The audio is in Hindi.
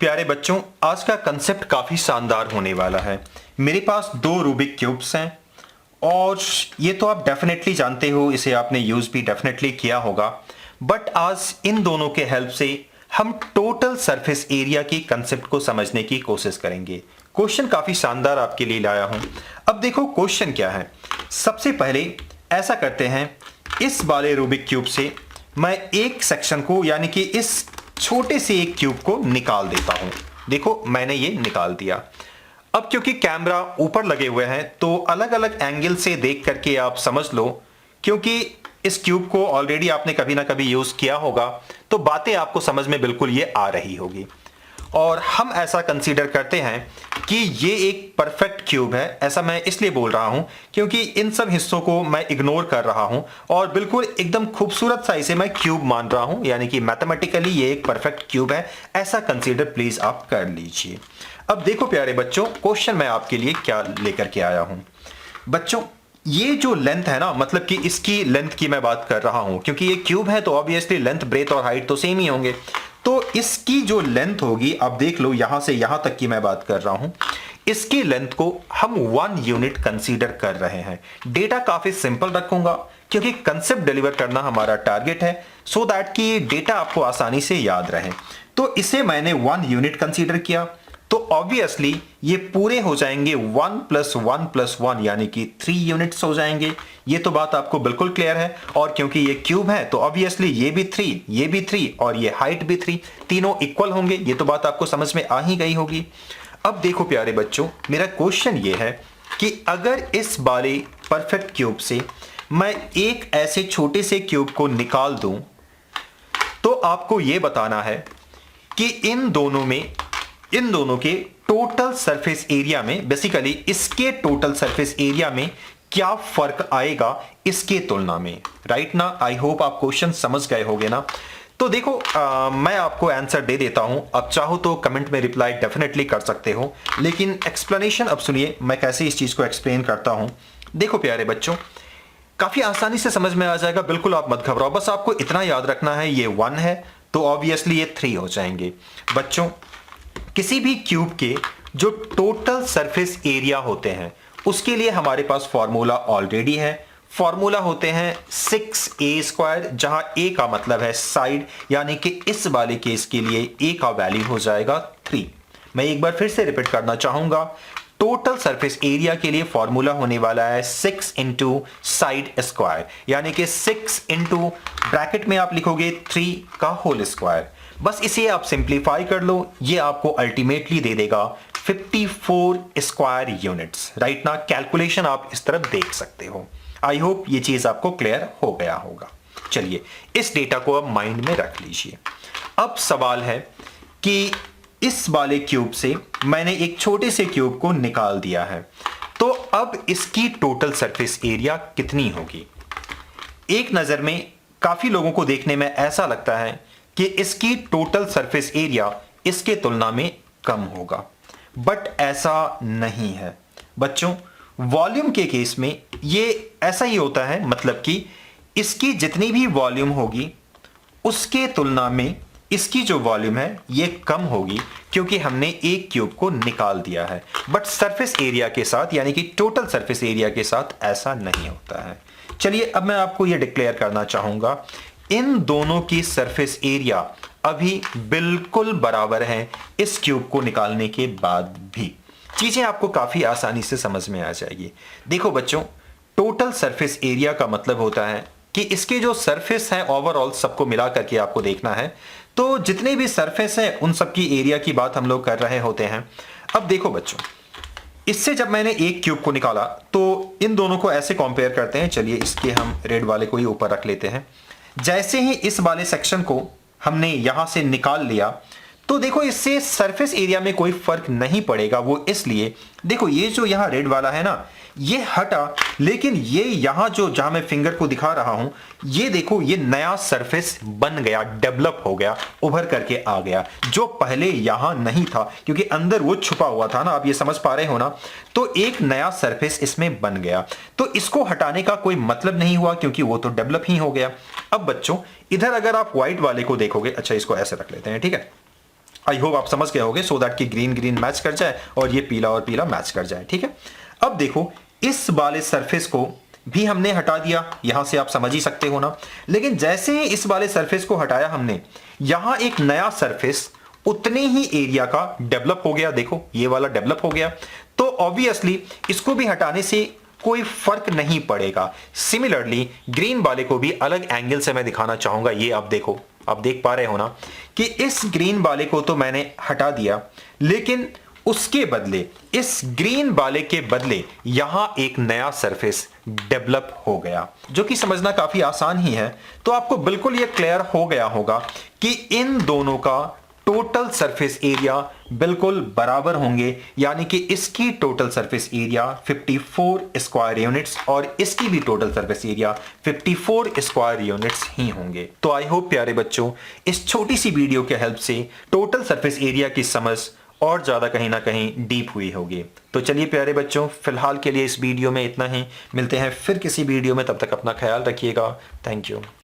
प्यारे बच्चों, आज का कंसेप्ट काफी शानदार होने वाला है। मेरे पास दो रूबिक क्यूब्स हैं और ये तो आप डेफिनेटली जानते हो, इसे आपने यूज भी डेफिनेटली किया होगा। बट आज इन दोनों के हेल्प से हम टोटल सरफेस एरिया की कंसेप्ट को समझने की कोशिश करेंगे। क्वेश्चन काफी शानदार आपके लिए लाया हूं। अब देखो क्वेश्चन क्या है। सबसे पहले ऐसा करते हैं, इस वाले रूबिक क्यूब से मैं एक सेक्शन को यानी कि इस छोटे से एक क्यूब को निकाल देता हूं। देखो मैंने ये निकाल दिया। अब क्योंकि कैमरा ऊपर लगे हुए हैं तो अलग अलग एंगल से देख करके आप समझ लो, क्योंकि इस क्यूब को ऑलरेडी आपने कभी ना कभी यूज किया होगा तो बातें आपको समझ में बिल्कुल ये आ रही होगी। और हम ऐसा कंसीडर करते हैं कि ये एक परफेक्ट क्यूब है। ऐसा मैं इसलिए बोल रहा हूं क्योंकि इन सब हिस्सों को मैं इग्नोर कर रहा हूं और बिल्कुल एकदम खूबसूरत सा इसे मैं क्यूब मान रहा हूं, यानी कि मैथमेटिकली ये एक परफेक्ट क्यूब है। ऐसा कंसीडर प्लीज आप कर लीजिए। अब देखो प्यारे बच्चों, क्वेश्चन मैं आपके लिए क्या लेकर के आया हूं। बच्चों, ये जो लेंथ है ना, मतलब कि इसकी लेंथ की मैं बात कर रहा हूं, क्योंकि ये क्यूब है तो ऑब्वियसली लेंथ, ब्रेथ और हाइट तो सेम ही होंगे। तो इसकी जो लेंथ होगी, आप देख लो यहां से यहां तक की मैं बात कर रहा हूं, इसकी लेंथ को हम 1 यूनिट कंसीडर कर रहे हैं। डेटा काफी सिंपल रखूंगा क्योंकि कंसेप्ट डिलीवर करना हमारा टारगेट है, सो दैट कि डेटा आपको आसानी से याद रहे। तो इसे मैंने 1 यूनिट कंसीडर किया तो ऑब्वियसली ये पूरे हो जाएंगे 1 + 1 + 1 यानी कि 3 यूनिट्स हो जाएंगे। ये तो बात आपको बिल्कुल क्लियर है। और क्योंकि ये क्यूब है तो ऑब्वियसली ये भी 3, ये भी 3 और ये हाइट भी 3, तीनों इक्वल होंगे। ये तो बात आपको समझ में आ ही गई होगी। अब देखो प्यारे बच्चों, मेरा क्वेश्चन ये है कि अगर इस वाले परफेक्ट क्यूब से मैं एक ऐसे छोटे से क्यूब को निकाल दूं तो आपको यह बताना है कि इन दोनों के टोटल सरफेस एरिया में, बेसिकली इसके टोटल सरफेस एरिया में क्या फर्क आएगा इसके तुलना में। राइट ना? आई होप आप क्वेश्चन समझ गए होंगे ना। तो देखो मैं आपको आंसर दे देता हूं। आप चाहो तो कमेंट में रिप्लाई डेफिनेटली कर सकते हो, लेकिन एक्सप्लेनेशन अब सुनिए मैं कैसे इस चीज को एक्सप्लेन करता हूं। देखो प्यारे बच्चों, काफी आसानी से समझ में आ जाएगा, बिल्कुल आप मत घबराओ। बस आपको इतना याद रखना है, ये 1 है तो ऑब्वियसली ये 3 हो जाएंगे। बच्चों, किसी भी क्यूब के जो टोटल सरफेस एरिया होते हैं उसके लिए हमारे पास फॉर्मूला ऑलरेडी है। फॉर्मूला होते हैं 6a², जहां a का मतलब है साइड, यानी कि इस वाले केस के लिए a का वैल्यू हो जाएगा 3। मैं एक बार फिर से रिपीट करना चाहूंगा, टोटल सरफेस एरिया के लिए फॉर्मूला होने वाला है 6 × साइड स्क्वायर, यानी कि 6 × ब्रैकेट में आप लिखोगे 3 का होल स्क्वायर। बस इसे आप सिंप्लीफाई कर लो, ये आपको अल्टीमेटली दे देगा 54 स्क्वायर यूनिट्स। राइट ना? कैलकुलेशन आप इस तरफ देख सकते हो। आई होप ये चीज आपको क्लियर हो गया होगा। चलिए इस डेटा को अब माइंड में रख लीजिए। अब सवाल है कि इस वाले क्यूब से मैंने एक छोटे से क्यूब को निकाल दिया है, तो अब इसकी टोटल सरफेस एरिया कितनी होगी। एक नजर में काफी लोगों को देखने में ऐसा लगता है कि इसकी टोटल सरफेस एरिया इसके तुलना में कम होगा, बट ऐसा नहीं है बच्चों। वॉल्यूम के केस में ये ऐसा ही होता है, मतलब कि इसकी जितनी भी वॉल्यूम होगी उसके तुलना में इसकी जो वॉल्यूम है ये कम होगी, क्योंकि हमने एक क्यूब को निकाल दिया है। बट सरफेस एरिया के साथ, यानी कि टोटल सरफेस एरिया के साथ ऐसा नहीं होता है। चलिए अब मैं आपको ये डिक्लेयर करना चाहूंगा, इन दोनों की सरफेस एरिया अभी बिल्कुल बराबर है इस क्यूब को निकालने के बाद भी। चीजें आपको काफी आसानी से समझ में आ जाएगी। देखो बच्चों, टोटल सरफेस एरिया का मतलब होता है कि इसके जो सरफेस है ओवरऑल सबको मिला करके आपको देखना है। तो जितने भी सरफेस है उन सब की एरिया की बात हम लोग कर रहे होते हैं। अब देखो बच्चों, इससे जब मैंने एक क्यूब को निकाला तो इन दोनों को ऐसे कंपेयर करते हैं। चलिए इसके हम रेड वाले को ही ऊपर रख लेते हैं। जैसे ही इस वाले सेक्शन को हमने यहां से निकाल लिया तो देखो इससे सरफेस एरिया में कोई फर्क नहीं पड़ेगा। वो इसलिए, देखो ये जो यहां रेड वाला है ना, ये हटा, लेकिन ये यहां जहां मैं फिंगर को दिखा रहा हूं, ये देखो ये नया सरफेस बन गया, डेवलप हो गया, उभर करके आ गया, जो पहले यहां नहीं था, क्योंकि अंदर वो छुपा हुआ था ना। आप ये समझ पा रहे हो ना? तो एक नया सरफेस इसमें बन गया, तो इसको हटाने का कोई मतलब नहीं हुआ, क्योंकि वो तो डेवलप ही हो गया। अब बच्चों इधर अगर आप व्हाइट वाले को देखोगे, अच्छा इसको ऐसे रख लेते हैं, ठीक है। आई होप आप समझ गए होगे, सो दैट कि ग्रीन ग्रीन मैच कर जाए और ये पीला और पीला मैच कर जाए। ठीक है, अब देखो इस वाले सरफेस को भी हमने हटा दिया, यहां से आप समझ ही सकते हो ना। लेकिन जैसे ही इस वाले सरफेस को हटाया हमने, यहां एक नया सरफेस उतने ही एरिया का डेवलप हो गया। देखो ये वाला डेवलप हो गया, तो ऑब्वियसली इसको भी हटाने से कोई फर्क नहीं पड़ेगा। सिमिलरली ग्रीन वाले को भी अलग एंगल से मैं दिखाना चाहूंगा। ये आप देखो, आप देख पा रहे हो ना कि इस ग्रीन वाले को तो मैंने हटा दिया, लेकिन उसके बदले, इस ग्रीन वाले के बदले यहां एक नया सरफेस डेवलप हो गया, जो कि समझना काफी आसान ही है। तो आपको बिल्कुल यह क्लियर हो गया होगा कि इन दोनों का टोटल सरफेस एरिया बिल्कुल बराबर होंगे, यानी कि इसकी total surface area 54 square units और इसकी भी total surface area 54 square units ही होंगे। तो आई होप प्यारे बच्चों, इस छोटी सी वीडियो के हेल्प से टोटल सरफेस एरिया की समझ और ज्यादा कहीं ना कहीं डीप हुई होगी। तो चलिए प्यारे बच्चों, फिलहाल के लिए इस वीडियो में इतना ही। मिलते हैं फिर किसी वीडियो में, तब तक अपना ख्याल रखिएगा। Thank you.